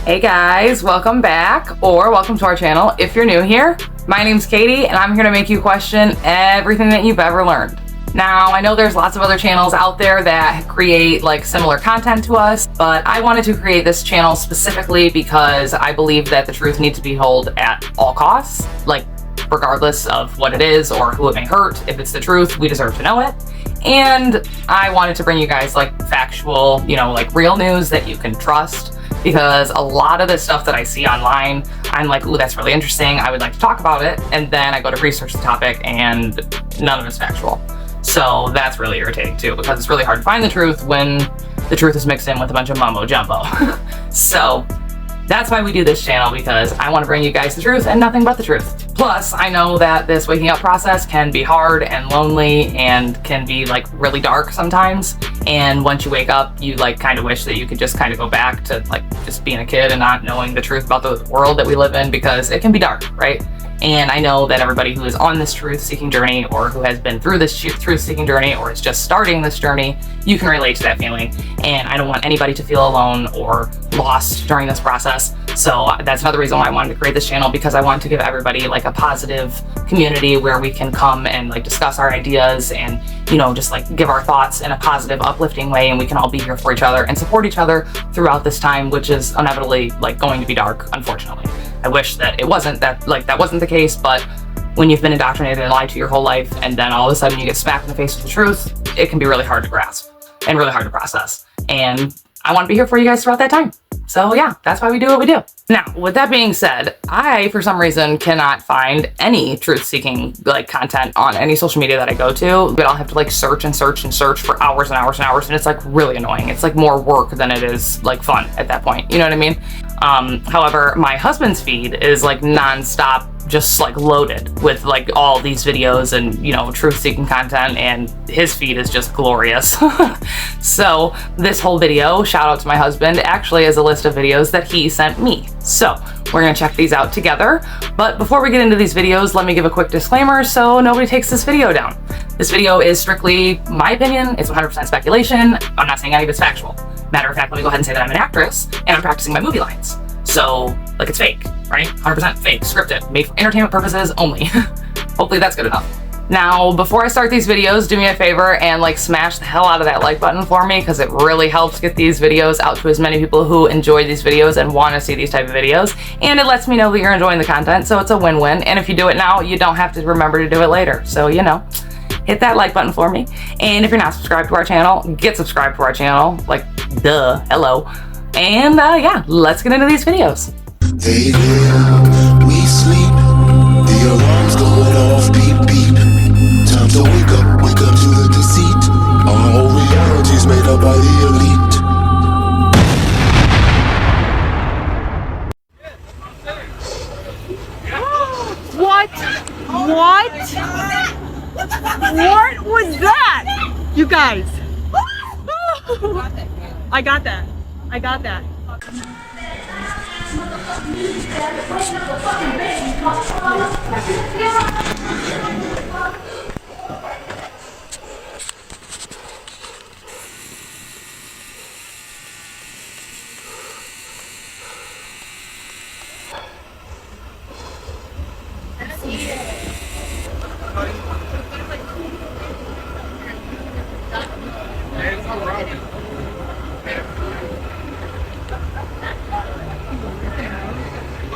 Hey guys, welcome back, or welcome to our channel if you're new here. My name's Katie, and I'm here to make you question everything that you've ever learned. Now, I know there's lots of other channels out there that create like similar content to us, but I wanted to create this channel specifically because I believe that the truth needs to be told at all costs, like regardless of what it is or who it may hurt. If it's the truth, we deserve to know it. And I wanted to bring you guys like factual, like real news that you can trust, because a lot of the stuff that I see online, I'm like, ooh, that's really interesting, I would like to talk about it, and then I go to research the topic and none of it's factual. So that's really irritating too, because it's really hard to find the truth when the truth is mixed in with a bunch of mumbo jumbo. So that's why we do this channel, because I want to bring you guys the truth and nothing but the truth. Plus, I know that this waking up process can be hard and lonely and can be like really dark sometimes. And once you wake up, you like kind of wish that you could just kind of go back to like just being a kid and not knowing the truth about the world that we live in, because it can be dark, right? And I know that everybody who is on this truth-seeking journey, or who has been through this truth-seeking journey, or is just starting this journey, you can relate to that feeling. And I don't want anybody to feel alone or lost during this process. So that's another reason why I wanted to create this channel, because I want to give everybody like a positive community where we can come and like discuss our ideas and, just like give our thoughts in a positive, uplifting way, and we can all be here for each other and support each other throughout this time, which is inevitably like going to be dark, unfortunately. I wish that it wasn't that wasn't the case, but when you've been indoctrinated and lied to your whole life, and then all of a sudden you get smacked in the face with the truth, it can be really hard to grasp and really hard to process. And I want to be here for you guys throughout that time. So yeah, that's why we do what we do. Now, with that being said, I, for some reason, cannot find any truth-seeking like content on any social media that I go to, but I'll have to like search and search and search for hours and hours and hours, and it's like really annoying. It's like more work than it is like fun at that point. You know what I mean? However, my husband's feed is like non-stop, just like loaded with like all these videos and truth-seeking content, and his feed is just glorious. So this whole video, shout out to my husband, actually is a list of videos that he sent me. So we're gonna check these out together. But before we get into these videos, let me give a quick disclaimer so nobody takes this video down. This video is strictly my opinion. It's 100% speculation. I'm not saying any of it's factual. Matter of fact, let me go ahead and say that I'm an actress and I'm practicing my movie lines. So, like, it's fake, right? 100% fake, scripted, made for entertainment purposes only. Hopefully that's good enough. Now, before I start these videos, do me a favor and like smash the hell out of that like button for me, because it really helps get these videos out to as many people who enjoy these videos and want to see these type of videos. And it lets me know that you're enjoying the content, so it's a win-win. And if you do it now, you don't have to remember to do it later. So, hit that like button for me. And if you're not subscribed to our channel, get subscribed to our channel. Like, duh, hello. And yeah, let's get into these videos. They live, we sleep, the alarms going off, beep beep. Time to wake up to the deceit. Our whole reality's made up by the elite. What was that? You guys. I got that.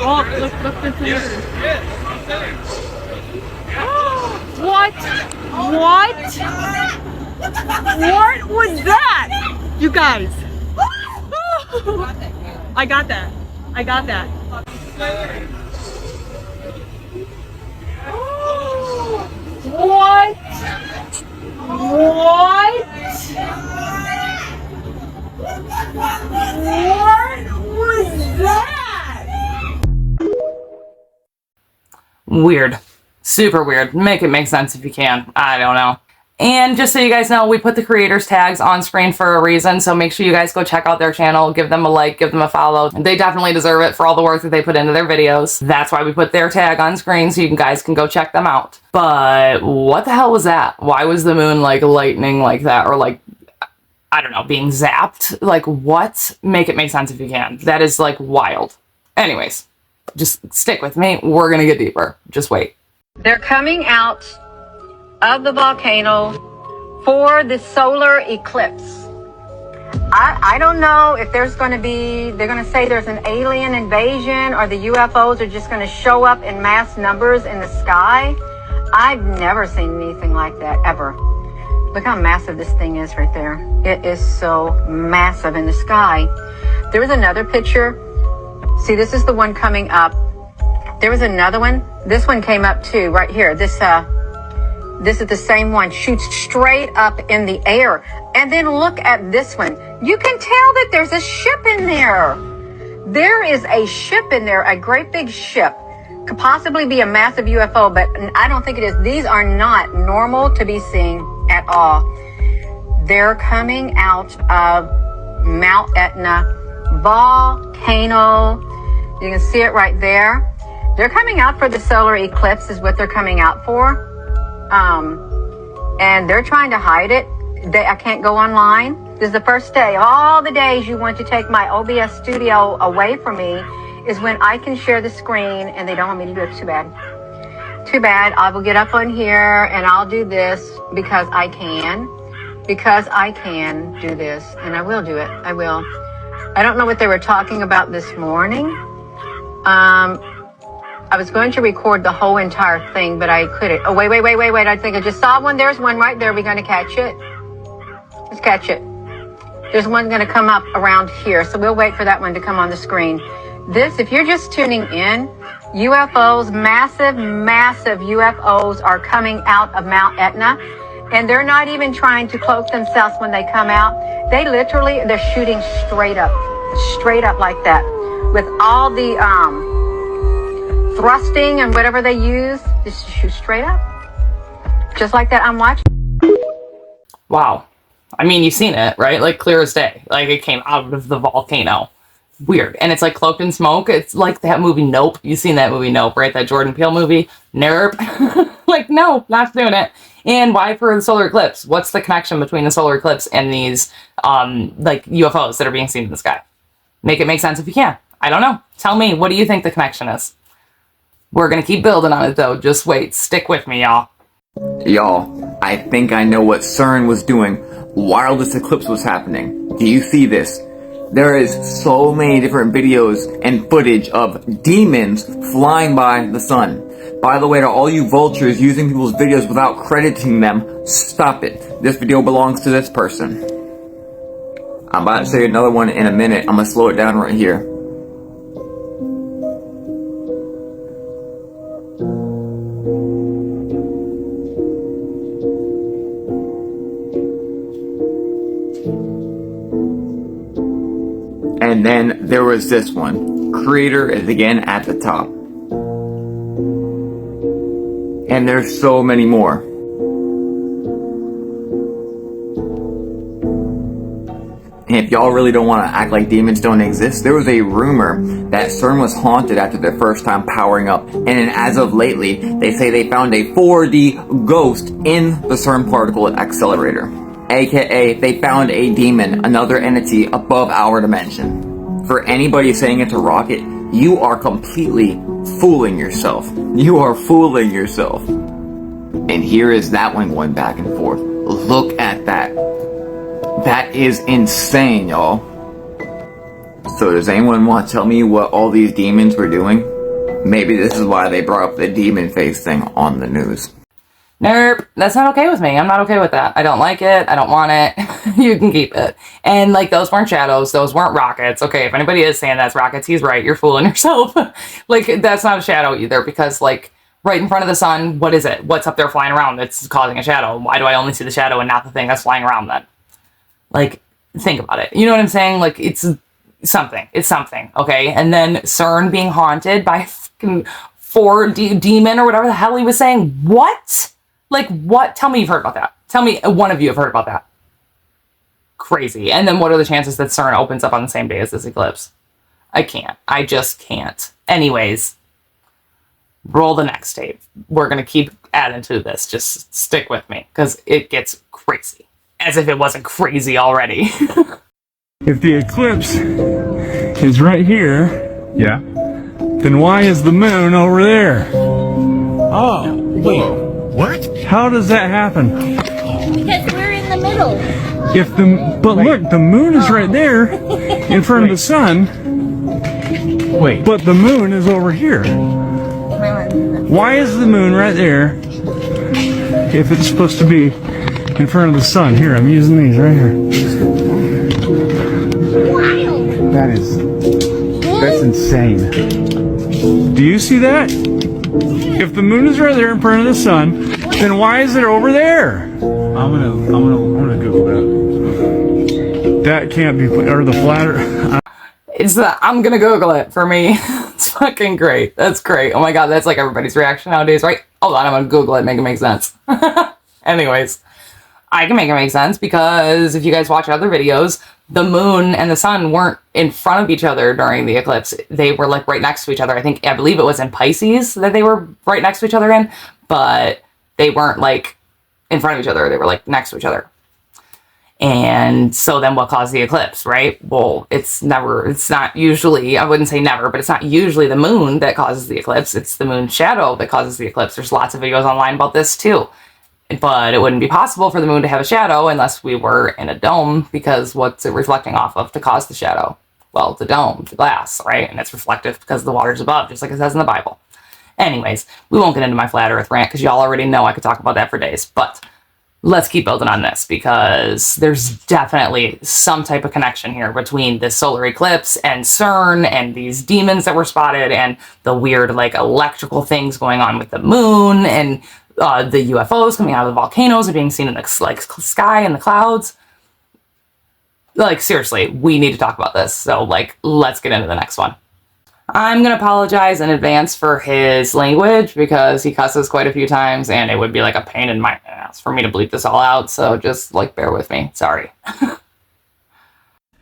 Oh, look this here. What was that? You guys. I got that. What was that? Weird. Super weird. Make it make sense if you can. I don't know. And just so you guys know, we put the creators' tags on screen for a reason, so make sure you guys go check out their channel, give them a like, give them a follow. They definitely deserve it for all the work that they put into their videos. That's why we put their tag on screen, so you guys can go check them out. But what the hell was that? Why was the moon like lightning like that? Or like, I don't know, being zapped. Like, what? Make it make sense if you can. That is, like, wild. Anyways, just stick with me. We're gonna get deeper. Just wait. They're coming out of the volcano for the solar eclipse. I don't know if there's going to be, they're going to say there's an alien invasion or the UFOs are just going to show up in mass numbers in the sky. I've never seen anything like that, ever. Look how massive this thing is right there. It is so massive in the sky. There was another picture. See, this is the one coming up. There was another one. This one came up too, right here. This is the same one. Shoots straight up in the air. And then look at this one. You can tell that there's a ship in there. There is a ship in there, a great big ship. Could possibly be a massive UFO, but I don't think it is. These are not normal to be seen at all. They're coming out of Mount Etna volcano. You can see it right there. They're coming out for the solar eclipse is what they're coming out for. And they're trying to hide it. I can't go online. This is the first day. All the days you want to take my OBS studio away from me is when I can share the screen and they don't want me to do it. Too bad. Too bad. I will get up on here and I'll do this because I can. Because I can do this. And I will do it. I will. I don't know what they were talking about this morning. I was going to record the whole entire thing, but I couldn't. Oh, wait. I think I just saw one. There's one right there. We're going to catch it. Let's catch it. There's one going to come up around here. So we'll wait for that one to come on the screen. This, if you're just tuning in, UFOs, massive UFOs are coming out of Mount Etna. And they're not even trying to cloak themselves when they come out. They're shooting straight up like that. With all the thrusting and whatever they use, just shoot straight up. Just like that, I'm watching. Wow. I mean, you've seen it, right? Like, clear as day. Like, it came out of the volcano. Weird. And it's like cloaked in smoke. It's like that movie Nope. You've seen that movie Nope, right? That Jordan Peele movie? Nope. Like, no, not doing it. And why for the solar eclipse? What's the connection between the solar eclipse and these, like, UFOs that are being seen in the sky? Make it make sense if you can. I don't know. Tell me, what do you think the connection is? We're going to keep building on it, though. Just wait. Stick with me, y'all. Y'all, I think I know what CERN was doing while this eclipse was happening. Do you see this? There is so many different videos and footage of demons flying by the sun. By the way, to all you vultures using people's videos without crediting them, stop it. This video belongs to this person. I'm about to say another one in a minute. I'm gonna slow it down right here. And then there was this one. Creator is again at the top. And there's so many more. And if y'all really don't want to act like demons don't exist, there was a rumor that CERN was haunted after their first time powering up. And then as of lately, they say they found a 4D ghost in the CERN particle accelerator. AKA, they found a demon, another entity above our dimension. For anybody saying it's a rocket, you are completely fooling yourself. You are fooling yourself. And here is that one going back and forth. Look at that. That is insane, y'all. So does anyone want to tell me what all these demons were doing? Maybe this is why they brought up the demon face thing on the news. Nope, that's not okay with me. I'm not okay with that. I don't like it. I don't want it. You can keep it. And, like, those weren't shadows. Those weren't rockets. Okay, if anybody is saying that's rockets, he's right. You're fooling yourself. Like, that's not a shadow either because, like, right in front of the sun, what is it? What's up there flying around that's causing a shadow? Why do I only see the shadow and not the thing that's flying around then? Like, think about it. You know what I'm saying? Like, it's something. It's something, okay? And then CERN being haunted by fucking 4D demon or whatever the hell he was saying. What? Like, what? Tell me you've heard about that. Tell me one of you have heard about that. Crazy. And then what are the chances that CERN opens up on the same day as this eclipse? I can't. I just can't. Anyways, roll the next tape. We're going to keep adding to this. Just stick with me because it gets crazy. as if it wasn't crazy already. If the eclipse is right here, Yeah. then why is the moon over there? Oh, wait. What? How does that happen? Because we're in the middle. But look, the moon is right there in front of the sun, Wait. but the moon is over here. Why is the moon right there if it's supposed to be in front of the sun? Here, I'm using these right here. That's insane. Do you see that? If the moon is right there in front of the sun, then why is it over there? I'm gonna Google that. That can't be, or the flatter. I'm gonna Google it for me. It's fucking great. That's great. Oh my god, that's like everybody's reaction nowadays, right? Hold on, I'm gonna Google it, make it make sense. Anyways, I can make it make sense because if you guys watch other videos, the moon and the sun weren't in front of each other during the eclipse. They were like right next to each other. I believe it was in Pisces that they were right next to each other in, but they weren't like in front of each other. They were like next to each other. And so then what caused the eclipse, right? Well, it's not usually, I wouldn't say never, but it's not usually the moon that causes the eclipse. It's the moon's shadow that causes the eclipse. There's lots of videos online about this too. But it wouldn't be possible for the moon to have a shadow unless we were in a dome, because what's it reflecting off of to cause the shadow? Well, the dome, the glass, right? And it's reflective because the water's above, just like it says in the Bible. Anyways, we won't get into my flat earth rant because y'all already know I could talk about that for days. But let's keep building on this because there's definitely some type of connection here between this solar eclipse and CERN and these demons that were spotted and the weird like electrical things going on with the moon and the UFOs coming out of the volcanoes and being seen in the sky and the clouds. Like, seriously, we need to talk about this. So, like, let's get into the next one. I'm going to apologize in advance for his language because he cusses quite a few times and it would be like a pain in my ass for me to bleep this all out. So just, like, bear with me. Sorry.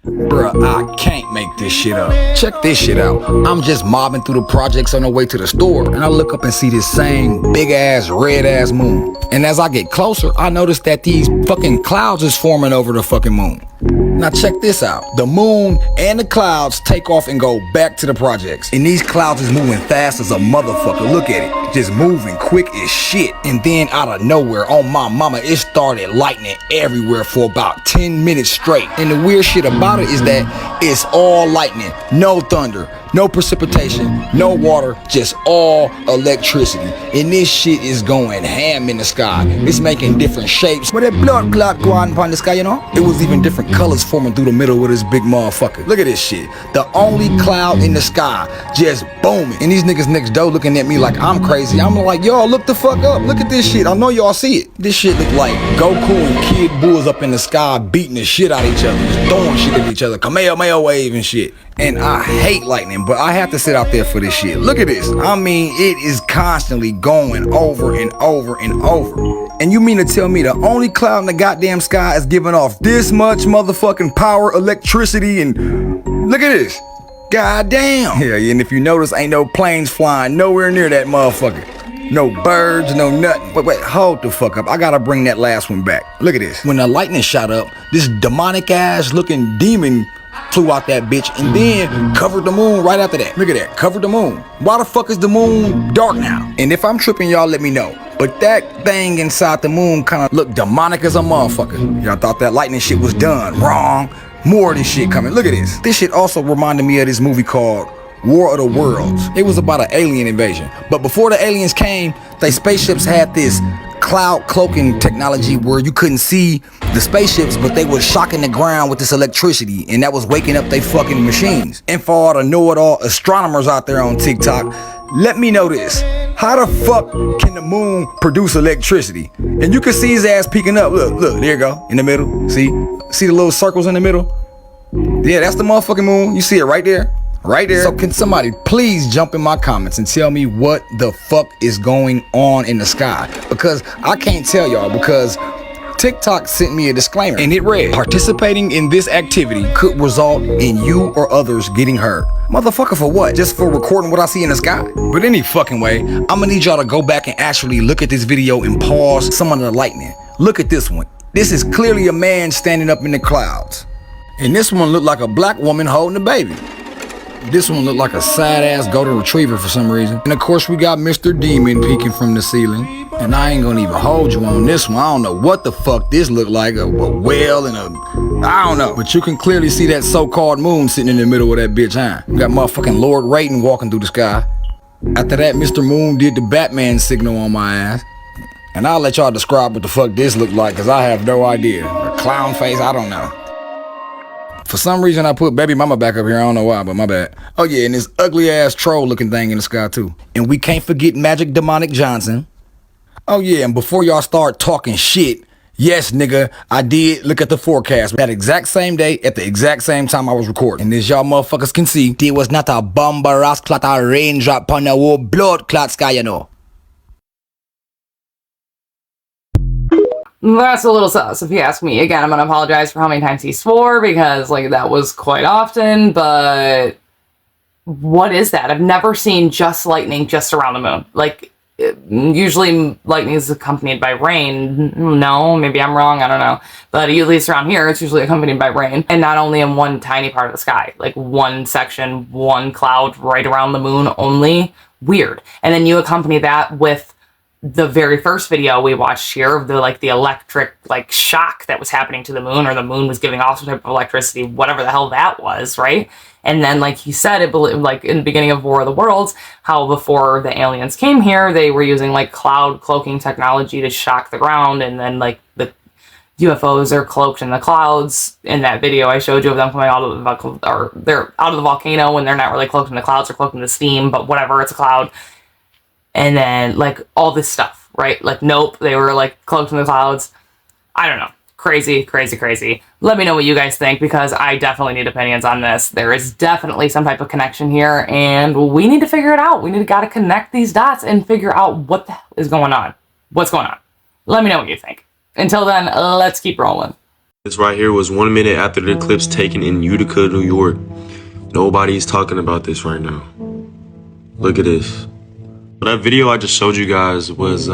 Bruh, I can't make this shit up. Check this shit out. I'm just mobbing through the projects on the way to the store, and I look up and see this same big-ass, red-ass moon. And as I get closer, I notice that these fucking clouds is forming over the fucking moon. Now check this out. The moon and the clouds take off and go back to the projects. And these clouds is moving fast as a motherfucker. Look at it. Just moving quick as shit. And then out of nowhere, on my mama, it started lightning everywhere for about 10 minutes straight. And the weird shit about it is that it's all lightning. No thunder. No precipitation, no water, just all electricity. And this shit is going ham in the sky. It's making different shapes. With that blood clot going upon the sky, you know? It was even different colors forming through the middle of this big motherfucker. Look at this shit. The only cloud in the sky just booming. And these niggas next door looking at me like I'm crazy. I'm like, y'all look the fuck up. Look at this shit. I know y'all see it. This shit look like Goku and Kid Bull's up in the sky beating the shit out of each other. Just throwing shit at each other. Kamehameha wave and shit. And I hate lightning, but I have to sit out there for this shit. Look at this. I mean, it is constantly going over and over and over. And you mean to tell me the only cloud in the goddamn sky is giving off this much motherfucking power, electricity, and look at this. Goddamn. Yeah, and if you notice, ain't no planes flying nowhere near that motherfucker. No birds, no nothing. Wait, hold the fuck up. I gotta bring that last one back. Look at this. When the lightning shot up, this demonic ass looking demon flew out that bitch and then covered the moon right after that. Look at that, covered the moon. Why the fuck is the moon dark now? And if I'm tripping, y'all let me know. But that thing inside the moon kind of looked demonic as a motherfucker. Y'all thought that lightning shit was done. Wrong. More of this shit coming. Look at this. This shit also reminded me of this movie called War of the Worlds. It was about an alien invasion. But before the aliens came, they spaceships had this cloud cloaking technology where you couldn't see the spaceships, but they were shocking the ground with this electricity, and that was waking up they fucking machines. And for all the know-it-all astronomers out there on TikTok, let me know this. How the fuck can the moon produce electricity? And you can see his ass peeking up. Look, there you go, in the middle. See the little circles in the middle? Yeah, that's the motherfucking moon. You see it right there. Right there. So can somebody please jump in my comments and tell me what the fuck is going on in the sky? Because I can't tell y'all, because TikTok sent me a disclaimer and it read, participating in this activity could result in you or others getting hurt. Motherfucker, for what? Just for recording what I see in the sky? But any fucking way, I'm gonna need y'all to go back and actually look at this video and pause some of the lightning. Look at this one. This is clearly a man standing up in the clouds. And this one looked like a black woman holding a baby. This one looked like a sad-ass golden retriever for some reason. And of course we got Mr. Demon peeking from the ceiling. And I ain't gonna even hold you on this one. I don't know what the fuck this looked like. A whale and I don't know. But you can clearly see that so-called moon sitting in the middle of that bitch, huh? We got motherfucking Lord Raiden walking through the sky. After that, Mr. Moon did the Batman signal on my ass. And I'll let y'all describe what the fuck this looked like, cause I have no idea. A clown face, I don't know. For some reason, I put Baby Mama back up here. I don't know why, but my bad. Oh yeah, and this ugly ass troll looking thing in the sky too. And we can't forget Magic Demonic Johnson. Oh yeah, and before y'all start talking shit, yes nigga, I did look at the forecast that exact same day at the exact same time I was recording. And as y'all motherfuckers can see, there was not a bomber ass clot or raindrop on the whole blood clot sky, you know. That's a little sus, if you ask me. Again, I'm gonna apologize for how many times he swore, because, like, that was quite often, but what is that? I've never seen just lightning just around the moon. Like, usually lightning is accompanied by rain. No, maybe I'm wrong, I don't know. But at least around here, it's usually accompanied by rain. And not only in one tiny part of the sky. Like, one section, one cloud right around the moon only. Weird. And then you accompany that with the very first video we watched here of the electric shock that was happening to the moon, or the moon was giving off some type of electricity, whatever the hell that was, right? And then, like he said, like in the beginning of War of the Worlds, how before the aliens came here, they were using like cloud cloaking technology to shock the ground, and then like the UFOs are cloaked in the clouds. In that video I showed you of them coming out of they're out of the volcano, and they're not really cloaked in the clouds, they're cloaked in the steam, but whatever, it's a cloud. And then, like, all this stuff, right? Like, nope, they were, like, cloaked in the clouds. I don't know. Crazy, crazy, crazy. Let me know what you guys think, because I definitely need opinions on this. There is definitely some type of connection here, and we need to figure it out. We gotta connect these dots and figure out what the hell is going on. What's going on? Let me know what you think. Until then, let's keep rolling. This right here was 1 minute after the eclipse taken in Utica, New York. Nobody's talking about this right now. Look at this. That video I just showed you guys was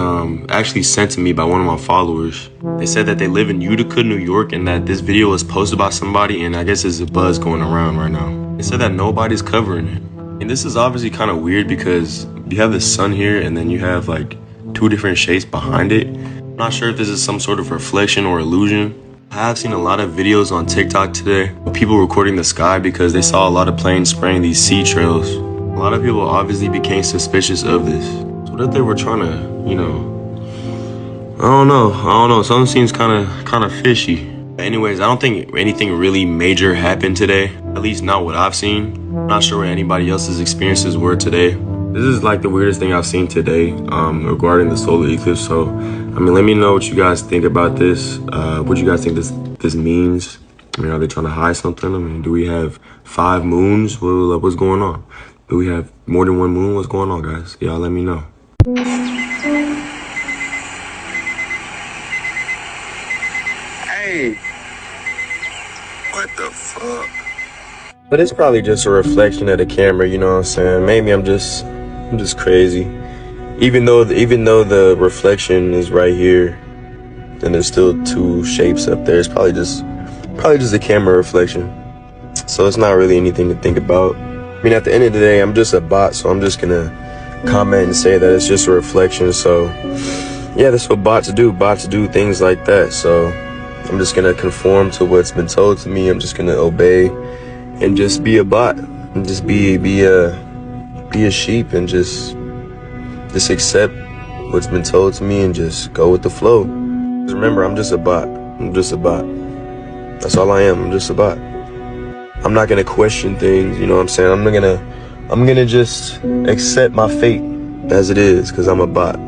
actually sent to me by one of my followers. They said that they live in Utica, New York, and that this video was posted by somebody, and I guess there's a buzz going around right now. They said that nobody's covering it. And this is obviously kind of weird, because you have the sun here, and then you have like two different shapes behind it. I'm not sure if this is some sort of reflection or illusion. I have seen a lot of videos on TikTok today of people recording the sky because they saw a lot of planes spraying these sea trails. A lot of people obviously became suspicious of this. So that they were trying to, you know, I don't know. Something seems kind of fishy. But anyways, I don't think anything really major happened today. At least not what I've seen. I'm not sure what anybody else's experiences were today. This is like the weirdest thing I've seen today regarding the solar eclipse. So, I mean, let me know what you guys think about this. What you guys think this means? I mean, are they trying to hide something? I mean, do we have 5 moons? What's going on? Do we have more than 1 moon? What's going on, guys? Y'all let me know. Hey, what the fuck? But it's probably just a reflection of the camera, you know what I'm saying? Maybe I'm just crazy. Even though the reflection is right here, and there's still 2 shapes up there. It's probably just a camera reflection. So it's not really anything to think about. I mean, at the end of the day, I'm just a bot, so I'm just gonna comment and say that it's just a reflection. So yeah, that's what bots do. Bots do things like that. So I'm just gonna conform to what's been told to me. I'm just gonna obey and just be a bot, and just be a sheep, and just accept what's been told to me and just go with the flow. Just remember, I'm just a bot. I'm just a bot. That's all I am. I'm just a bot. I'm not gonna question things, you know what I'm saying? I'm gonna just accept my fate as it is, because I'm a bot.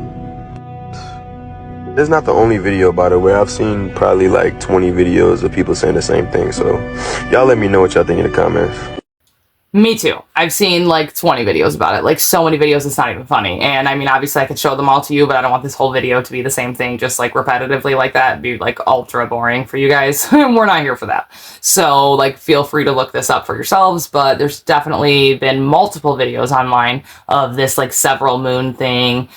This is not the only video, by the way. I've seen probably like 20 videos of people saying the same thing, so y'all let me know what y'all think in the comments. Me too. I've seen like 20 videos about it. Like, so many videos, it's not even funny. And I mean, obviously I could show them all to you, but I don't want this whole video to be the same thing, just like repetitively like that. It'd be like ultra boring for you guys. We're not here for that. So like, feel free to look this up for yourselves, but there's definitely been multiple videos online of this like several moon thing.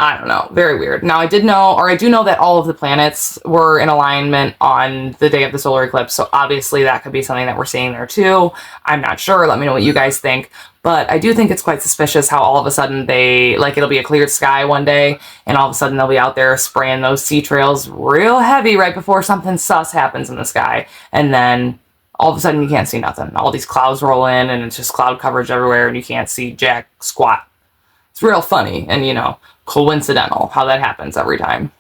I don't know. Very weird. Now, I do know that all of the planets were in alignment on the day of the solar eclipse, so obviously that could be something that we're seeing there too. I'm not sure. Let me know what you guys think. But I do think it's quite suspicious how all of a sudden it'll be a cleared sky one day, and all of a sudden they'll be out there spraying those sea trails real heavy right before something sus happens in the sky, and then all of a sudden you can't see nothing. All these clouds roll in, and it's just cloud coverage everywhere, and you can't see jack squat. It's real funny, and coincidental how that happens every time.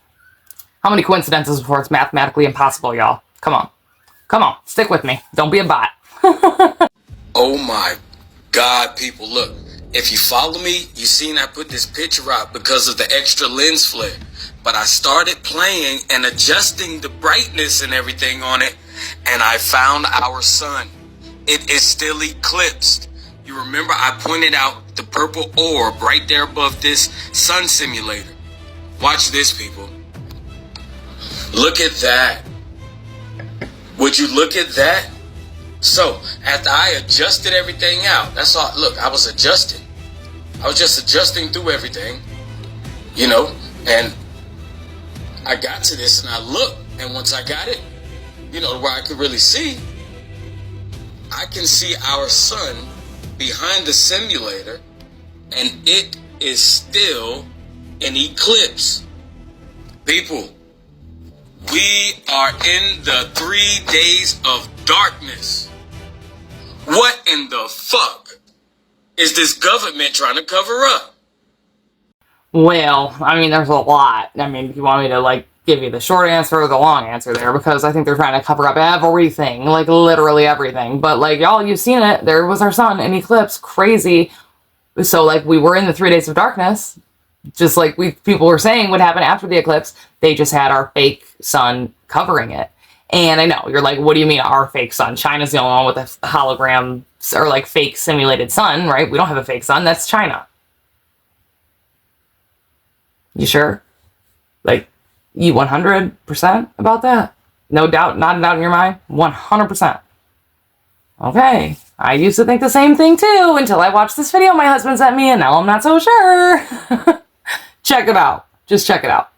How many coincidences before it's mathematically impossible, y'all? Come on, stick with me. Don't be a bot. Oh my God, people, look. If you follow me, you seen I put this picture out because of the extra lens flare. But I started playing and adjusting the brightness and everything on it, and I found our sun. It is still eclipsed. You remember I pointed out the purple orb right there above this sun simulator. Watch this, people. Look at that. Would you look at that? So, after I adjusted everything out, that's all. Look, I was adjusting. I was just adjusting through everything, and I got to this and I looked, and once I got it, where I could really see, I can see our sun behind the simulator, and it is still an eclipse. People, we are in the 3 days of darkness. What in the fuck is this government trying to cover up? Well, there's a lot. If you want me to, give you the short answer or the long answer there, because I think they're trying to cover up everything, literally everything. But, y'all, you've seen it. There was our sun in eclipse. Crazy. So, we were in the 3 days of darkness, just like people were saying would happen after the eclipse. They just had our fake sun covering it. And I know, you're like, what do you mean our fake sun? China's the only one with a hologram or, fake simulated sun, right? We don't have a fake sun. That's China. You sure? You 100% about that? No doubt, not a doubt in your mind? 100%. Okay. I used to think the same thing too until I watched this video my husband sent me, and now I'm not so sure. Check it out. Just check it out.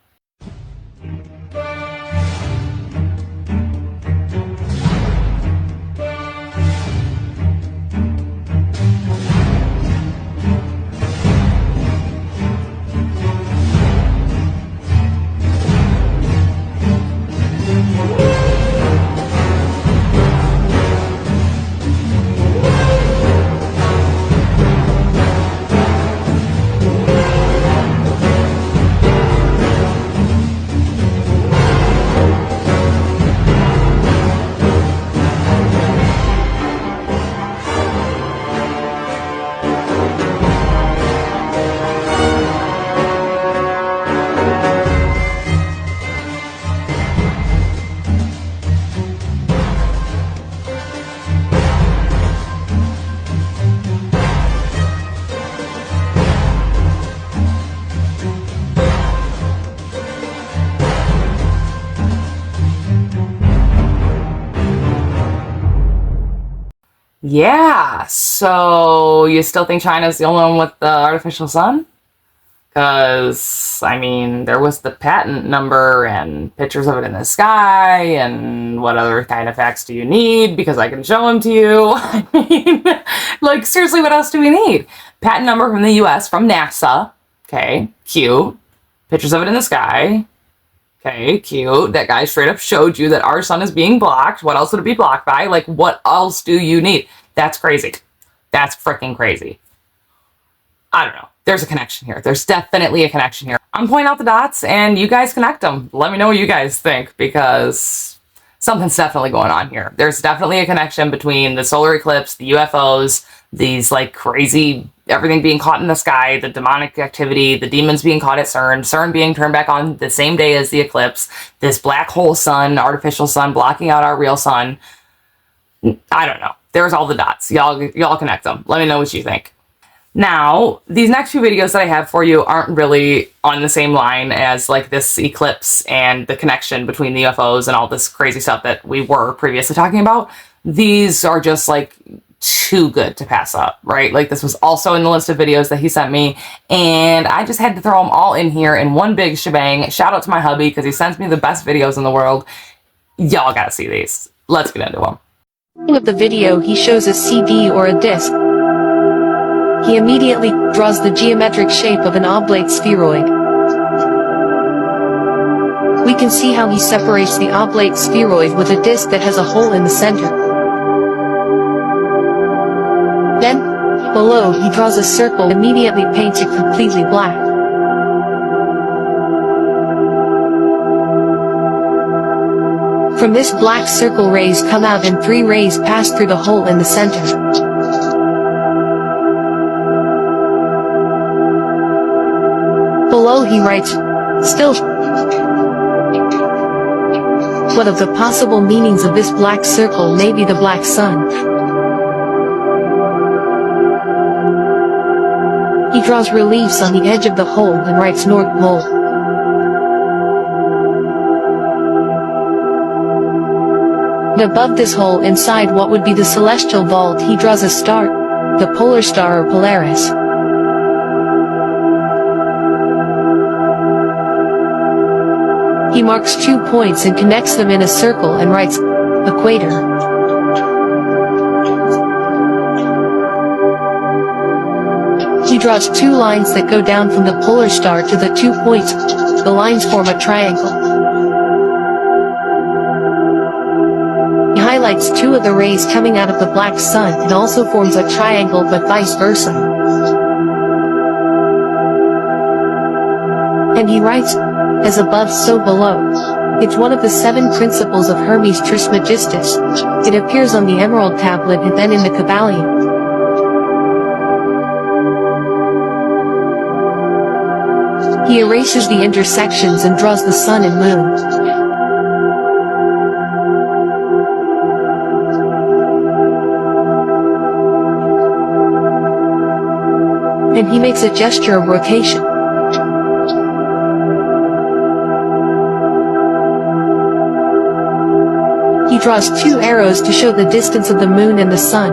Yeah, so you still think China's the only one with the artificial sun? Because, there was the patent number and pictures of it in the sky, and what other kind of facts do you need? Because I can show them to you. Seriously, what else do we need? Patent number from the US, from NASA. Okay, cute. Pictures of it in the sky. Okay, cute. That guy straight up showed you that our sun is being blocked. What else would it be blocked by? What else do you need? That's crazy. That's freaking crazy. I don't know. There's a connection here. There's definitely a connection here. I'm pointing out the dots, and you guys connect them. Let me know what you guys think, because something's definitely going on here. There's definitely a connection between the solar eclipse, the UFOs, these crazy, everything being caught in the sky, the demonic activity, the demons being caught at CERN, CERN being turned back on the same day as the eclipse, this black hole sun, artificial sun blocking out our real sun. I don't know. There's all the dots. Y'all connect them. Let me know what you think. Now, these next few videos that I have for you aren't really on the same line as this eclipse and the connection between the UFOs and all this crazy stuff that we were previously talking about. These are just too good to pass up, right? Like, this was also in the list of videos that he sent me, and I just had to throw them all in here in one big shebang. Shout out to my hubby, because he sends me the best videos in the world. Y'all gotta see these. Let's get into them. Of the video, he shows a CD or a disc. He immediately draws the geometric shape of an oblate spheroid. We can see how he separates the oblate spheroid with a disc that has a hole in the center. Then, below, he draws a circle, immediately paints it completely black. From this black circle, rays come out and 3 rays pass through the hole in the center. Below he writes, still. What of the possible meanings of this black circle may be the black sun? He draws reliefs on the edge of the hole and writes North Pole. And above this hole, inside what would be the celestial vault, he draws a star, the polar star or Polaris. He marks 2 points and connects them in a circle and writes equator. He draws 2 lines that go down from the polar star to the 2 points. The lines form a triangle. He highlights 2 of the rays coming out of the black sun and also forms a triangle, but vice versa. And he writes, as above so below. It's one of the 7 principles of Hermes Trismegistus. It appears on the Emerald Tablet and then in the Kabbalion. He erases the intersections and draws the sun and moon. And he makes a gesture of rotation. He draws 2 arrows to show the distance of the moon and the sun.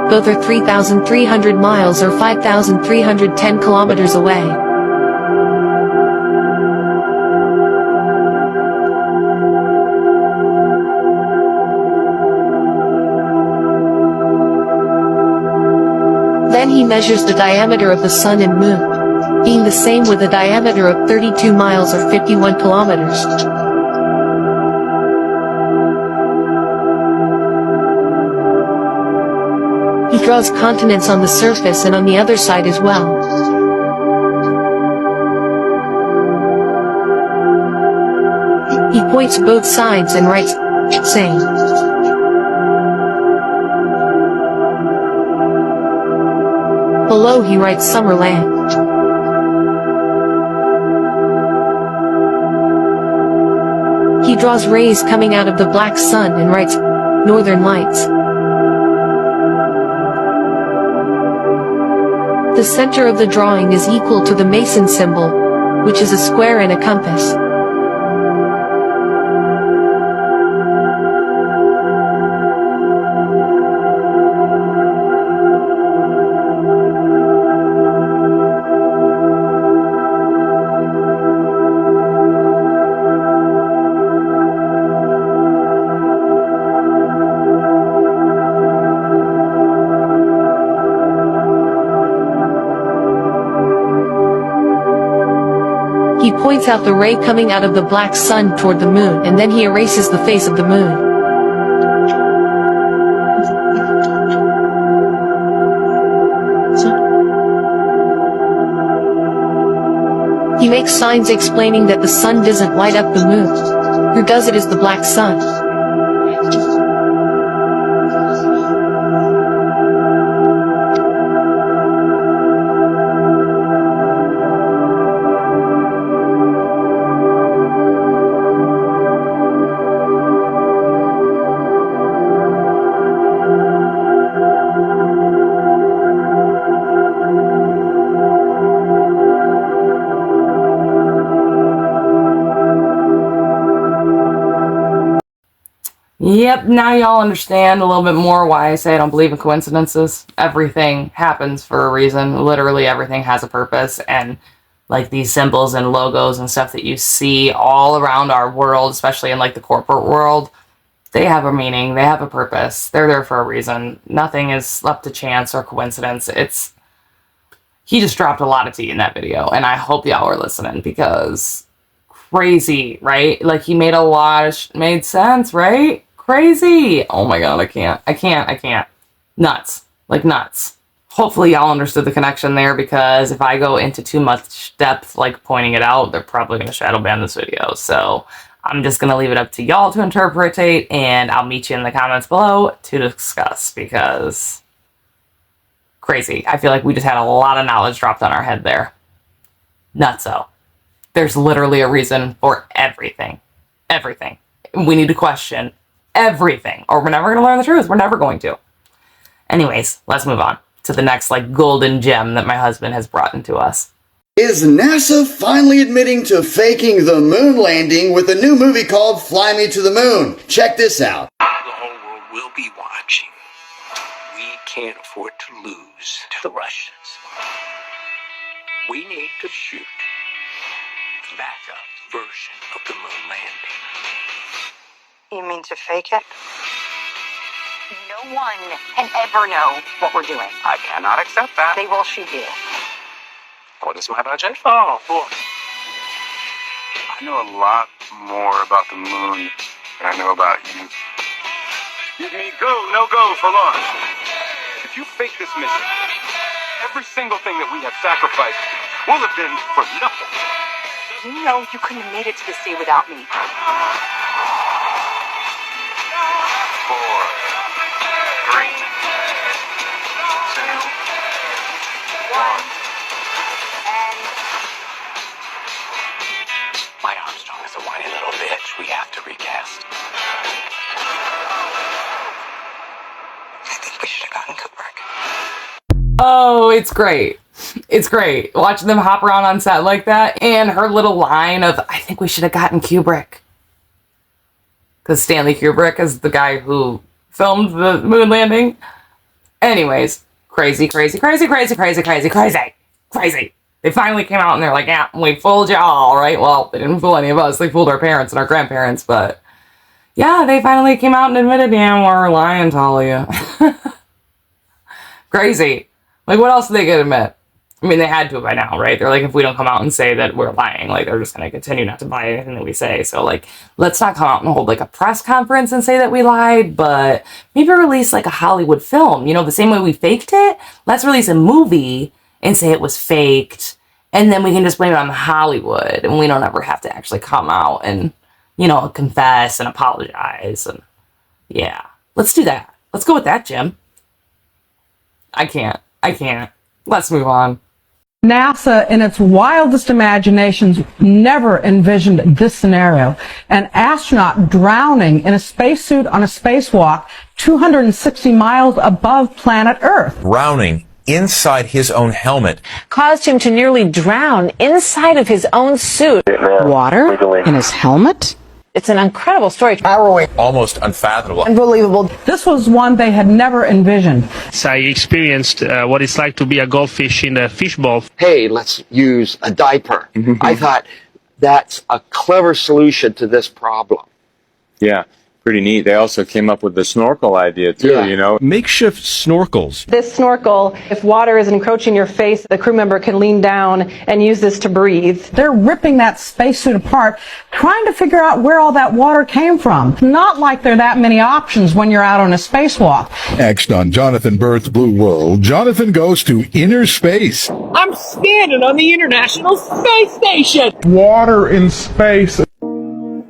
Both are 3,300 miles or 5,310 kilometers away. Then he measures the diameter of the sun and moon, being the same with a diameter of 32 miles or 51 kilometers. He draws continents on the surface and on the other side as well. He points both sides and writes, saying. Below he writes Summerland. He draws rays coming out of the black sun and writes, Northern Lights. The center of the drawing is equal to the Mason symbol, which is a square and a compass. He points out the ray coming out of the black sun toward the moon, and then he erases the face of the moon. He makes signs explaining that the sun doesn't light up the moon. Who does it is the black sun. Yep, now y'all understand a little bit more why I say I don't believe in coincidences. Everything happens for a reason. Literally everything has a purpose, and like these symbols and logos and stuff that you see all around our world, especially in like the corporate world, they have a meaning, they have a purpose. They're there for a reason. Nothing is left to chance or coincidence. He just dropped a lot of tea in that video, and I hope y'all are listening because crazy, right? Like he made a lot of made sense, right? Crazy. Oh my god, I can't. Nuts. Like nuts. Hopefully y'all understood the connection there, because if I go into too much depth, like pointing it out, they're probably going to shadow ban this video. So I'm just going to leave it up to y'all to interpretate, and I'll meet you in the comments below to discuss, because crazy. I feel like we just had a lot of knowledge dropped on our head there. Nutso. There's literally a reason for everything. Everything. We need to question everything, or we're never going to learn the truth. We're never going to. Anyways, let's move on to the next like golden gem that my husband has brought into us. Is NASA finally admitting to faking the moon landing with a new movie called Fly Me to the Moon? Check this out. The whole world will be watching. We can't afford to lose to the Russians. We need to shoot the backup version of the moon landing. You mean to fake it? No one can ever know what we're doing. I cannot accept that. They will shoot you. What is my budget? Oh, boy. I know a lot more about the moon than I know about you. Give me go, no go for launch. If you fake this mission, every single thing that we have sacrificed will have been for nothing. You know you couldn't have made it to this day without me. 4, 3, 2, 1. And My Armstrong is a whiny little bitch. We have to recast. I think we should have gotten Kubrick. Oh, it's great. It's great. Watching them hop around on set like that, and her little line of, I think we should have gotten Kubrick. Because Stanley Kubrick is the guy who filmed the moon landing. Anyways, crazy. They finally came out and they're like, yeah, we fooled y'all, right? Well, they didn't fool any of us. They fooled our parents and our grandparents, but yeah, they finally came out and admitted, yeah, we're lying to all of you. Crazy. Like, what else did they get to admit? I mean, they had to by now, right? They're like, if we don't come out and say that we're lying, like, they're just going to continue not to buy anything that we say. So, like, let's not come out and hold, like, a press conference and say that we lied, but maybe release, like, a Hollywood film. You know, the same way we faked it, let's release a movie and say it was faked, and then we can just blame it on Hollywood, and we don't ever have to actually come out and, you know, confess and apologize. And, yeah. Let's do that. Let's go with that, Jim. I can't. Let's move on. NASA, in its wildest imaginations, never envisioned this scenario. An astronaut drowning in a spacesuit on a spacewalk 260 miles above planet Earth. Drowning inside his own helmet Caused him to nearly drown inside of his own suit. Water in his helmet? It's an incredible story. harrowing, almost unfathomable. Unbelievable. This was one they had never envisioned. So I experienced what it's like to be a goldfish in a fishbowl. Hey, let's use a diaper. I thought that's a clever solution to this problem. Yeah, pretty neat. They also came up with the snorkel idea too, you know. Makeshift snorkels. This snorkel, if water is encroaching your face, the crew member can lean down and use this to breathe. They're ripping that spacesuit apart, trying to figure out where all that water came from. Not like there are that many options when you're out on a spacewalk. Next on Jonathan Bird's Blue World, Jonathan goes to inner space. I'm standing on the International Space Station! Water in space.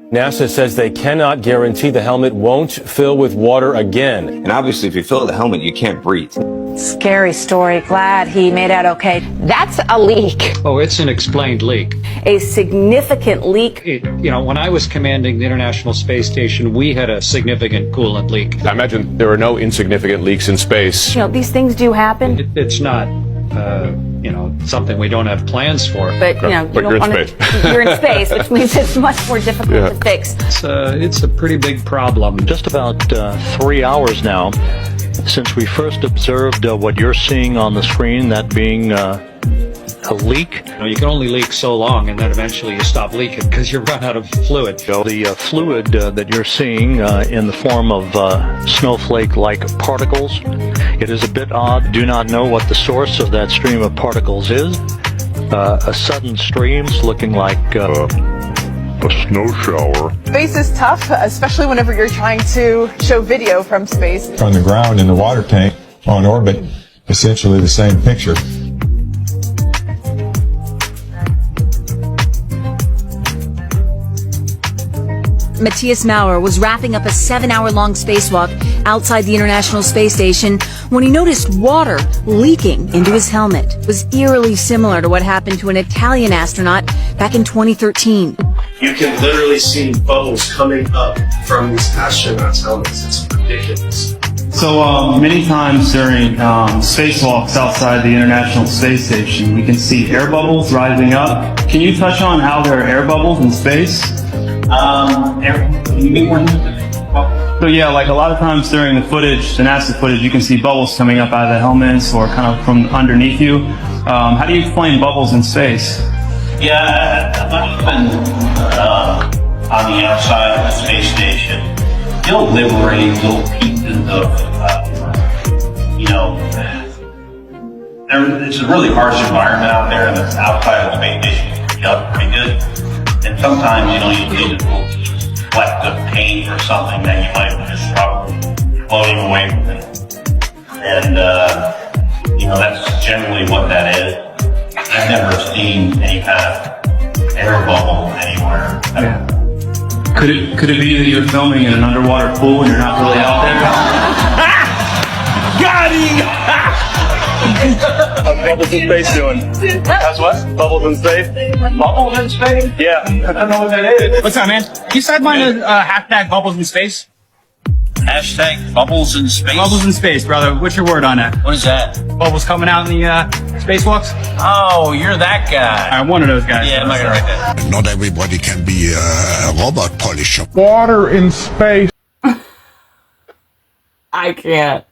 NASA says they cannot guarantee the helmet won't fill with water again. And obviously, if you fill the helmet, you can't breathe. Scary story. Glad he made out okay. That's a leak. Oh, it's an explained leak. A significant leak. You know, when I was commanding the International Space Station, we had a significant coolant leak. I imagine there are no insignificant leaks in space. You know, these things do happen. It's not something we don't have plans for. But you don't want to. You're in space, which means it's much more difficult to fix. It's a pretty big problem. Just about 3 hours now since we first observed what you're seeing on the screen, that being a leak. You can only leak so long, and then eventually you stop leaking because you run out of fluid. The fluid that you're seeing in the form of snowflake-like particles, it is a bit odd. Do not know what the source of that stream of particles is. A sudden streams looking like a snow shower. Space is tough, especially whenever you're trying to show video from space. On the ground in the water tank on orbit, essentially the same picture. Matthias Maurer was wrapping up a 7-hour-long spacewalk outside the International Space Station when he noticed water leaking into his helmet. It was eerily similar to what happened to an Italian astronaut back in 2013. You can literally see bubbles coming up from these astronauts' helmets. It's ridiculous. So many times during spacewalks outside the International Space Station, we can see air bubbles rising up. Can you touch on how there are air bubbles in space? You mean one? So yeah, like a lot of times during the footage, the NASA footage, you can see bubbles coming up out of the helmets or kind of from underneath you. How do you explain bubbles in space? Yeah, even on the outside of the space station, you'll liberate little pieces of, it's a really harsh environment out there, and the outside of the space station can be up pretty good. And sometimes, you need a little reflect of paint or something that you might just probably floating away from it. And, that's generally what that is. I've never seen any kind of air bubble anywhere. Yeah. Could it be that you're filming in an underwater pool and you're not really out there? Got him! How's Bubbles in Space doing? How's what? Bubbles in Space? Bubbles in space? Yeah. I don't know what that is. What's up, man? Can you sideline hashtag bubbles in space? Hashtag bubbles in space? Bubbles in space, brother. What's your word on that? What is that? Bubbles coming out in the spacewalks? Oh, you're that guy. I'm one of those guys. Yeah, I'm not gonna write that. Not everybody can be a robot polisher. Water in space. I can't.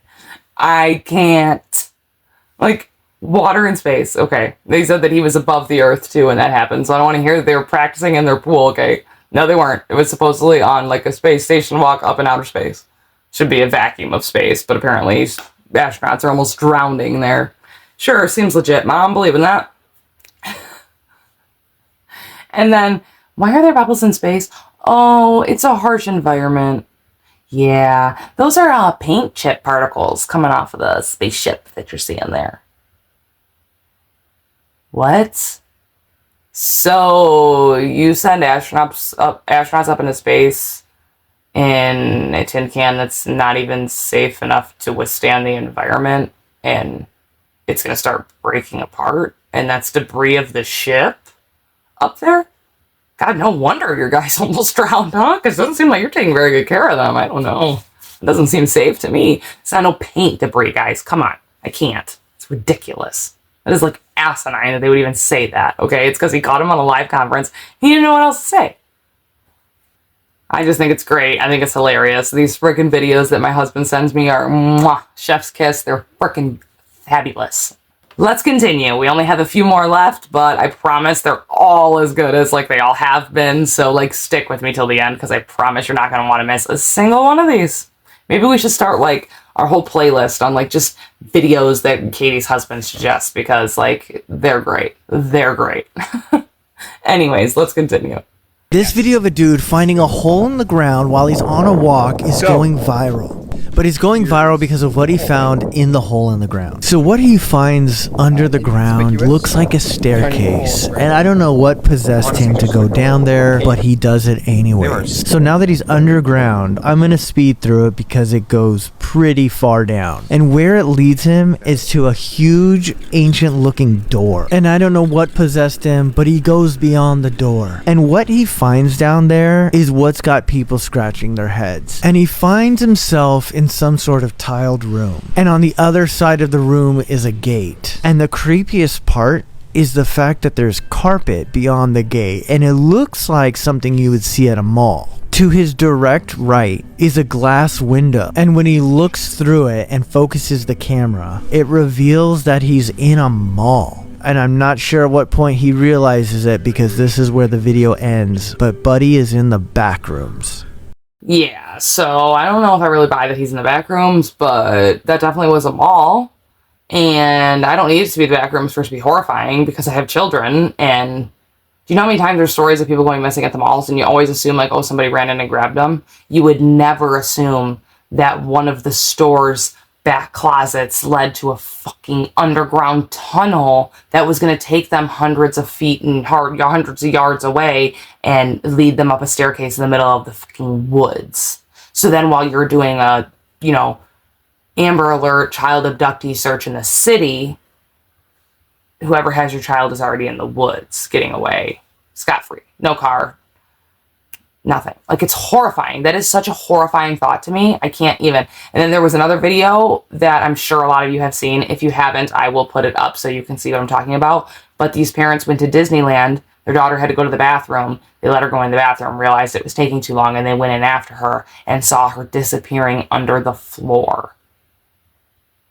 Like, water in space. Okay. They said that he was above the Earth, too, when that happened. So I don't want to hear that they were practicing in their pool, okay? No, they weren't. It was supposedly on, like, a space station walk up in outer space. Should be a vacuum of space, but apparently astronauts are almost drowning there. Sure, seems legit. Mom, believe in that. And then, why are there bubbles in space? Oh, it's a harsh environment. Yeah, those are paint chip particles coming off of the spaceship that you're seeing there. What? So you send astronauts up into space in a tin can that's not even safe enough to withstand the environment, and it's going to start breaking apart, and that's debris of the ship up there? God, no wonder your guys almost drowned, huh? Because it doesn't seem like you're taking very good care of them. I don't know. It doesn't seem safe to me. It's not no paint debris, guys. Come on. I can't. It's ridiculous. It is like asinine that they would even say that, okay? It's because he caught him on a live conference. He didn't know what else to say. I just think it's great. I think it's hilarious. These freaking videos that my husband sends me are mwah, chef's kiss. They're freaking fabulous. Let's continue. We only have a few more left, but I promise they're all as good as like they all have been. So like stick with me till the end because I promise you're not going to want to miss a single one of these. Maybe we should start like our whole playlist on like just videos that Katie's husband suggests because like they're great. They're great. Anyways, let's continue. This video of a dude finding a hole in the ground while he's on a walk is going viral. But he's going viral because of what he found in the hole in the ground. So what he finds under the ground looks like a staircase. And I don't know what possessed him to go down there, but he does it anyways. So now that he's underground, I'm going to speed through it because it goes pretty far down. And where it leads him is to a huge, ancient-looking door. And I don't know what possessed him, but he goes beyond the door. And what he finds down there is what's got people scratching their heads. And he finds himself in in some sort of tiled room. And on the other side of the room is a gate. And the creepiest part is the fact that there's carpet beyond the gate, and it looks like something you would see at a mall. To his direct right is a glass window, and when he looks through it and focuses the camera, it reveals that he's in a mall. And I'm not sure at what point he realizes it, because this is where the video ends, but Buddy is in the back rooms. Yeah, so I don't know if I really buy that he's in the back rooms, but that definitely was a mall. And I don't need it to be the back rooms for it to be horrifying, because I have children. And do you know how many times there's stories of people going missing at the malls, and you always assume like, oh, somebody ran in and grabbed them? You would never assume that one of the store's back closets led to a fucking underground tunnel that was going to take them hundreds of feet and hundreds of yards away and lead them up a staircase in the middle of the fucking woods. So then while you're doing a, you know, Amber Alert child abductee search in the city, whoever has your child is already in the woods getting away scot-free. No car, nothing. Like, it's horrifying. That is such a horrifying thought to me. I can't even. And then there was another video that I'm sure a lot of you have seen. If you haven't, I will put it up so you can see what I'm talking about. But these parents went to Disneyland. Their daughter had to go to the bathroom. They let her go in the bathroom, realized it was taking too long, and they went in after her and saw her disappearing under the floor.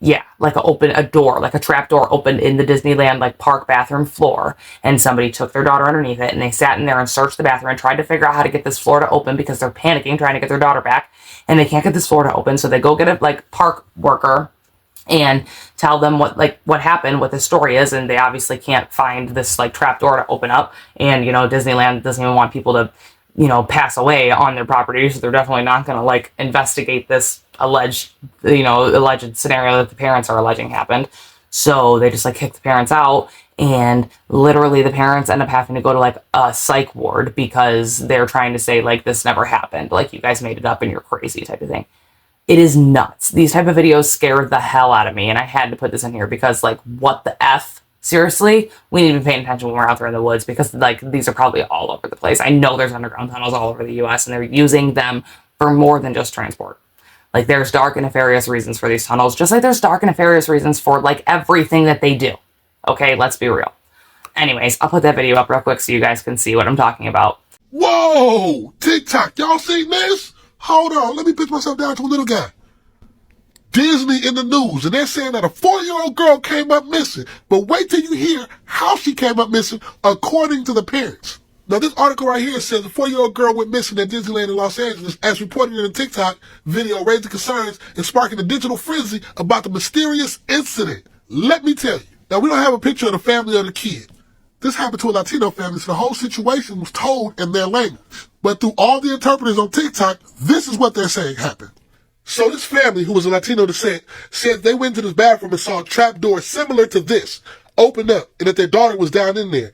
Yeah, like a door, like a trap door opened in the Disneyland like park bathroom floor, and somebody took their daughter underneath it, and they sat in there and searched the bathroom and tried to figure out how to get this floor to open, because they're panicking trying to get their daughter back, and they can't get this floor to open. So they go get a like park worker and tell them what happened, what the story is, and they obviously can't find this like trap door to open up. And you know, Disneyland doesn't even want people to, you know, pass away on their property, so they're definitely not going to like investigate this alleged scenario that the parents are alleging happened. So they just like kick the parents out, and literally the parents end up having to go to like a psych ward because they're trying to say like, this never happened, like you guys made it up and you're crazy type of thing. It is nuts. These type of videos scared the hell out of me, and I had to put this in here because like, what the F? Seriously, we need to be paying attention when we're out there in the woods, because like, these are probably all over the place. I know there's underground tunnels all over the US, and they're using them for more than just transport. Like, there's dark and nefarious reasons for these tunnels, just like there's dark and nefarious reasons for like everything that they do. Okay, let's be real. Anyways, I'll put that video up real quick so you guys can see what I'm talking about. Whoa! TikTok, y'all seen this? Hold on, let me pitch myself down to a little guy. Disney in the news, and they're saying that a 4-year-old girl came up missing. But wait till you hear how she came up missing according to the parents. Now, this article right here says a 4-year-old girl went missing at Disneyland in Los Angeles, as reported in a TikTok video, raising concerns and sparking a digital frenzy about the mysterious incident. Let me tell you. Now, we don't have a picture of the family or the kid. This happened to a Latino family, so the whole situation was told in their language. But through all the interpreters on TikTok, this is what they're saying happened. So this family, who was a Latino descent, said they went to this bathroom and saw a trap door similar to this open up, and that their daughter was down in there.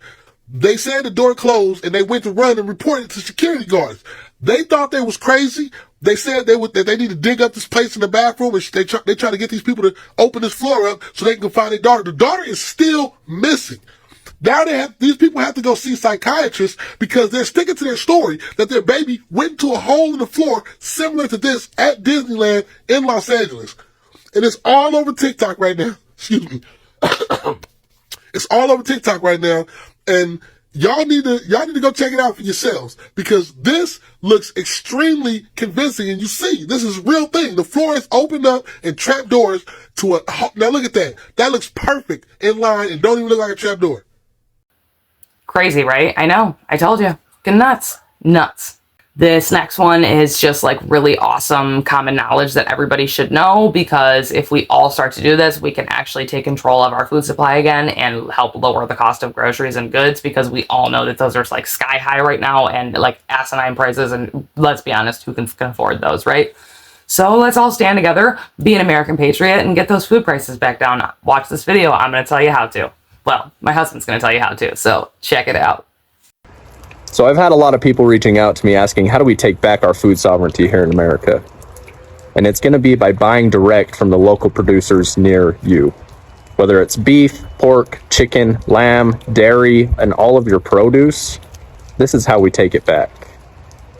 They said the door closed, and they went to run and report it to security guards. They thought they was crazy. They said that they need to dig up this place in the bathroom, and they try to get these people to open this floor up so they can find their daughter. The daughter is still missing. Now these people have to go see psychiatrists because they're sticking to their story that their baby went into a hole in the floor similar to this at Disneyland in Los Angeles. And it's all over TikTok right now. Excuse me. It's all over TikTok right now. And y'all need to go check it out for yourselves, because this looks extremely convincing. And you see, this is a real thing. The floor is opened up and trap doors to a, now look at that. That looks perfect in line and don't even look like a trap door. Crazy, right? I know. I told you. Fucking nuts. Nuts. This next one is just like really awesome common knowledge that everybody should know, because if we all start to do this, we can actually take control of our food supply again and help lower the cost of groceries and goods, because we all know that those are like sky high right now and like asinine prices, and let's be honest, who can afford those, right? So let's all stand together, be an American patriot, and get those food prices back down. Watch this video. I'm going to tell you how to. Well, my husband's going to tell you how to, so check it out. So I've had a lot of people reaching out to me asking, how do we take back our food sovereignty here in America? And it's going to be by buying direct from the local producers near you. Whether it's beef, pork, chicken, lamb, dairy, and all of your produce, this is how we take it back.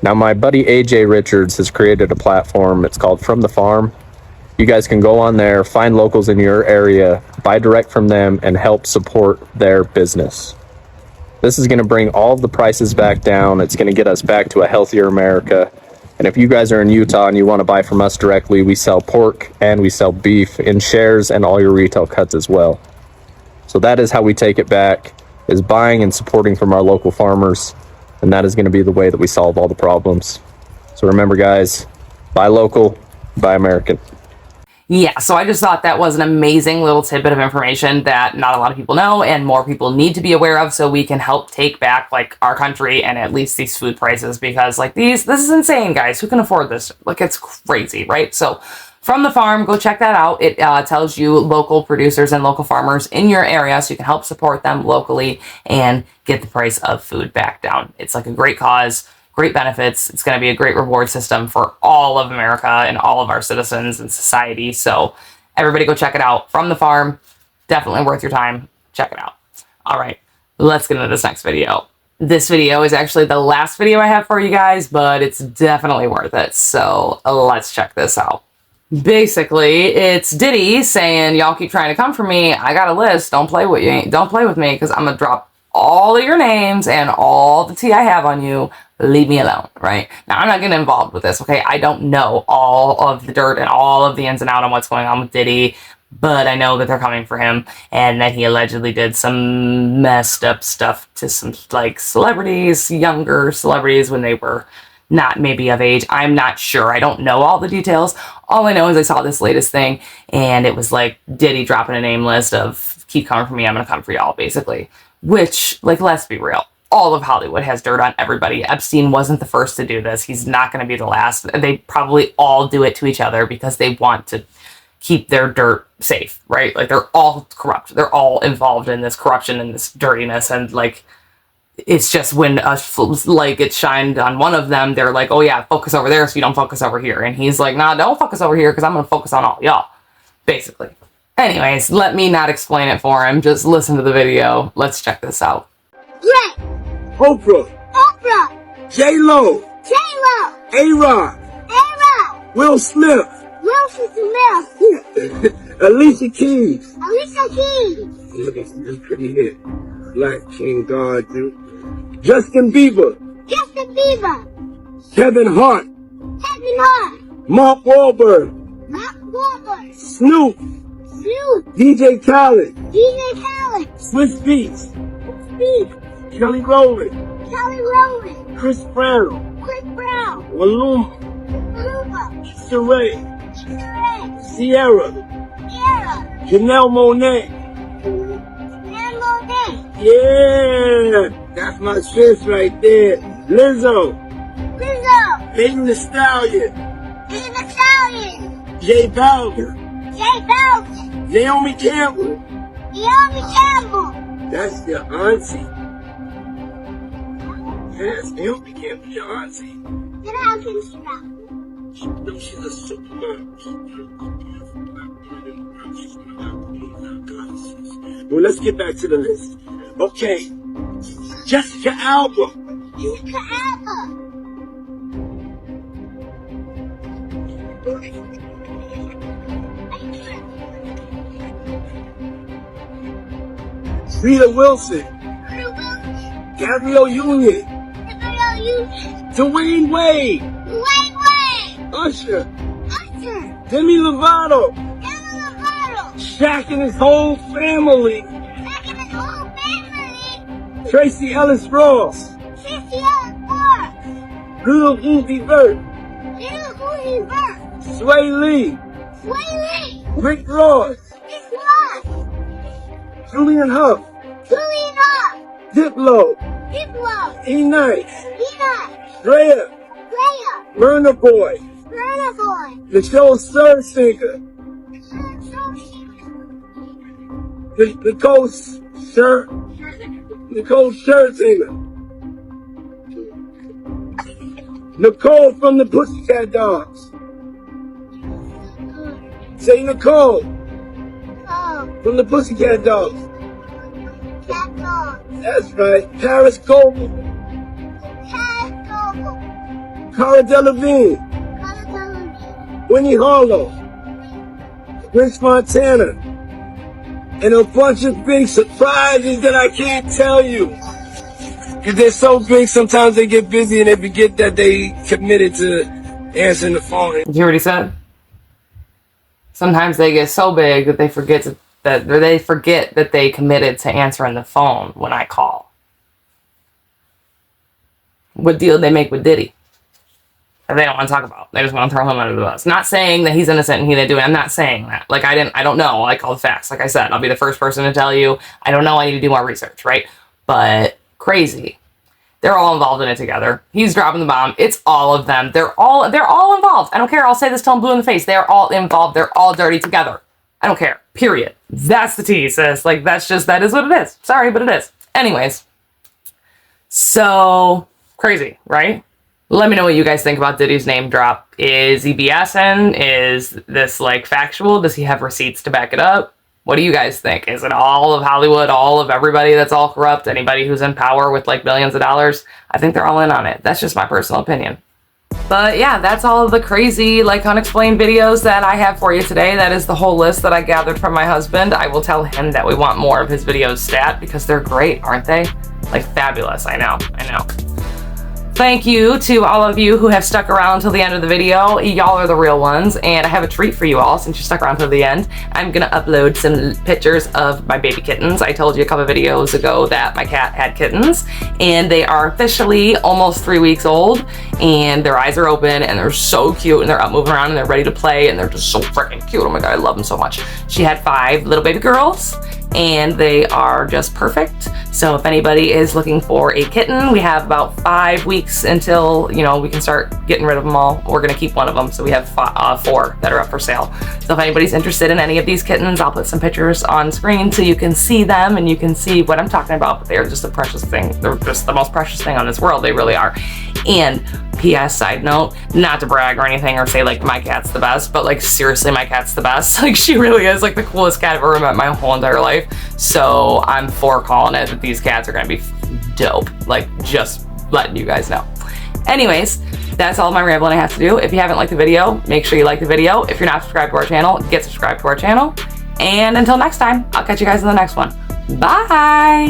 Now, my buddy AJ Richards has created a platform. It's called From the Farm. You guys can go on there, find locals in your area, buy direct from them, and help support their business. This is going to bring all of the prices back down. It's going to get us back to a healthier America. And if you guys are in Utah and you want to buy from us directly, we sell pork and we sell beef in shares and all your retail cuts as well. So that is how we take it back, is buying and supporting from our local farmers. And that is going to be the way that we solve all the problems. So remember, guys, buy local, buy American. Yeah, so I just thought that was an amazing little tidbit of information that not a lot of people know and more people need to be aware of, so we can help take back like our country and at least these food prices, because like this is insane, guys. Who can afford this? Like, it's crazy, right? So From the Farm, go check that out. It tells you local producers and local farmers in your area, so you can help support them locally and get the price of food back down. It's like a great cause. Great benefits. It's going to be a great reward system for all of America and all of our citizens and society. So everybody go check it out. From the Farm. Definitely worth your time. Check it out. All right, let's get into this next video. This video is actually the last video I have for you guys, but it's definitely worth it. So let's check this out. Basically, it's Diddy saying, y'all keep trying to come for me. I got a list. Don't play with you. Don't play with me, because I'm going to drop all of your names and all the tea I have on you. Leave me alone, right? Now, I'm not getting involved with this, okay? I don't know all of the dirt and all of the ins and outs on what's going on with Diddy, but I know that they're coming for him and that he allegedly did some messed up stuff to some, like, celebrities, younger celebrities, when they were not maybe of age. I'm not sure. I don't know all the details. All I know is I saw this latest thing, and it was, like, Diddy dropping a name list of, keep coming for me, I'm gonna come for y'all, basically. Which, like, let's be real. All of Hollywood has dirt on everybody. Epstein wasn't the first to do this. He's not going to be the last. They probably all do it to each other because they want to keep their dirt safe, right? Like, they're all corrupt. They're all involved in this corruption and this dirtiness. And, like, it's just when a light gets shined on one of them, they're like, oh, yeah, focus over there so you don't focus over here. And he's like, nah, don't focus over here because I'm going to focus on all y'all, basically. Anyways, let me not explain it for him. Just listen to the video. Let's check this out. Yeah. Oprah. Oprah. J-Lo. J-Lo. A-Rod. A-Rod. Will Smith. Will Smith. Alicia Keys. Alicia Keys. Look at this pretty hit. Black King God, dude. Justin Bieber. Justin Bieber. Kevin Hart. Kevin Hart. Mark Wahlberg. Mark Wahlberg. Snoop. Snoop. DJ Khaled. DJ Khaled. Swiss Beats. Swiss Beats. Kelly Rowland. Kelly Rowland. Chris Brown. Chris Brown. Maluma. Maluma. Issa Rae. Issa Rae. Sierra. Sierra. Janelle Monáe. Janelle Monáe. Yeah, that's my sis right there. Lizzo. Lizzo. Megan Thee Stallion. Megan Thee Stallion. J Balvin. J Balvin. Naomi Campbell. Naomi Campbell. That's your auntie. Yes, Naomi Campbell, your auntie. Then how can she not? No, she's a superman. Well, let's get back to the list. Okay. Jessica Alba. Jessica Alba. Rita Wilson. Rita Wilson. Gabrielle Union. Gabrielle Union. Dwayne Wade. Dwayne Wade. Usher. Usher. Demi Lovato. Demi Lovato. Shaq and his whole family. Shaq and his whole family. Tracy Ellis Ross. Tracy Ellis Ross. Lil Uzi Vert. Lil Uzi Vert. Sway Lee. Sway Lee. Rick Ross. Rick Ross. Julian Huff. Julian Huff. Diplo. Diplo. E-Nice. E-Nice. Drea. Drea. Burna Boy. Burna Boy. Nicole Scherzinger. Nicole Scherzinger. Nicole from the Pussycat Dolls. Say Nicole. From the Pussycat Dolls. That's right. Paris Goldman. Paris Goldman. Cara Delevingne. Cara Delevingne. Winnie Harlow. Prince Montana, and a bunch of big surprises that I can't tell you. Because they're so big, sometimes they get busy and they forget that they committed to answering the phone. Did you hear what he said? Sometimes they get so big that they forget that they committed to answering the phone when I call. What deal did they make with Diddy? That they don't want to talk about. They just want to throw him under the bus. Not saying that he's innocent and he didn't do it. I'm not saying that. Like, I don't know. I call the facts. Like I said, I'll be the first person to tell you. I don't know. I need to do more research, right? But crazy. They're all involved in it together. He's dropping the bomb. It's all of them. They're all involved. I don't care. I'll say this till I'm blue in the face. They're all involved. They're all dirty together. I don't care. Period. That's the tea, sis. Like, that is what it is. Sorry, but it is. Anyways. So, crazy, right? Let me know what you guys think about Diddy's name drop. Is he BSing? Is this, like, factual? Does he have receipts to back it up? What do you guys think? Is it all of Hollywood, all of everybody that's all corrupt, anybody who's in power with, like, billions of dollars? I think they're all in on it. That's just my personal opinion. But yeah, that's all of the crazy, like, unexplained videos that I have for you today. That is the whole list that I gathered from my husband. I will tell him that we want more of his videos stat because they're great, aren't they? Like, fabulous. I know. Thank you to all of you who have stuck around till the end of the video. Y'all are the real ones, and I have a treat for you all since you stuck around till the end. I'm gonna upload some pictures of my baby kittens. I told you a couple videos ago that my cat had kittens, and they are officially almost 3 weeks old, and their eyes are open, and they're so cute, and they're up moving around, and they're ready to play, and they're just so freaking cute. Oh my god, I love them so much. She had 5 little baby girls, and they are just perfect. So if anybody is looking for a kitten, we have about 5 weeks until, you know, we can start getting rid of them all. We're gonna keep one of them, so we have 4 that are up for sale. So if anybody's interested in any of these kittens, I'll put some pictures on screen so you can see them and you can see what I'm talking about. But they're just a precious thing. They're just the most precious thing on this world. They really are. And P.S. side note, not to brag or anything or say like my cat's the best, but like seriously, my cat's the best. Like she really is like the coolest cat I've ever met my whole entire life. So I'm for calling it that these cats are gonna be dope. Like just letting you guys know. Anyways, that's all my rambling I have to do. If you haven't liked the video, make sure you like the video. If you're not subscribed to our channel, get subscribed to our channel. And until next time, I'll catch you guys in the next one. Bye!